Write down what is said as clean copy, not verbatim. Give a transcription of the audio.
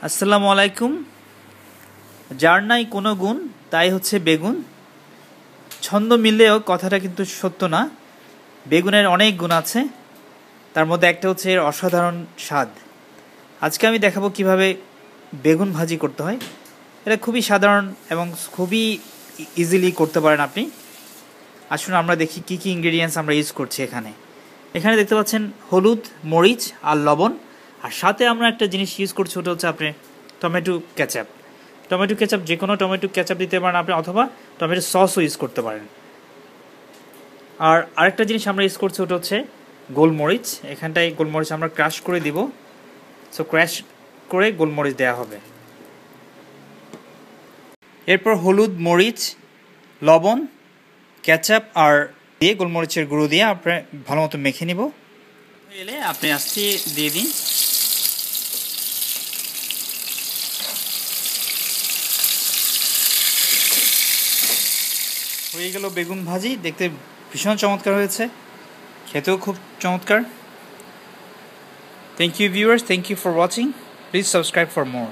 আসসালামু আলাইকুম। যার নাই কোনো গুণ তাই হচ্ছে বেগুন। ছন্দ মিললেও কথাটা কিন্তু সত্য না। বেগুনের অনেক গুণ আছে, তার মধ্যে একটা হচ্ছে এর অসাধারণ স্বাদ। আজকে আমি দেখাবো কিভাবে বেগুন ভাজি করতে হয়। এটা খুবই সাধারণ এবং খুবই ইজিলি করতে পারেন আপনি। আসুন আমরা দেখি কি কি ইনগ্রেডিয়েন্টস আমরা ইউজ করছি এখানে। এখানে দেখতে পাচ্ছেন হলুদ, মরিচ আর লবণ। আর সাথে আমরা একটা জিনিস ইউজ করছি, ওটা হচ্ছে আপনি টমেটো কেচাপ। টমেটো কেচাপ যে কোনো টমেটো কেচাপ দিতে পারেন আপনি, অথবা টমেটো সসও ইউজ করতে পারেন। আর আরেকটা জিনিস আমরা ইউজ করছি, ওটা হচ্ছে গোলমরিচ। এখানটায় গোলমরিচ আমরা ক্রাশ করে দিব। সো ক্র্যাশ করে গোলমরিচ দেওয়া হবে। এরপর হলুদ, মরিচ, লবণ, কেচাপ আর দিয়ে গোলমরিচের গুঁড়ো দিয়ে আপনি ভালো মতো মেখে নিব। এলে আপনি আস্তে দিয়ে দিন। হয়ে গেল বেগুন ভাজি। দেখতে ভীষণ চমৎকার হয়েছে, খেতেও খুব চমৎকার। Thank you viewers, thank you for watching. Please subscribe for more.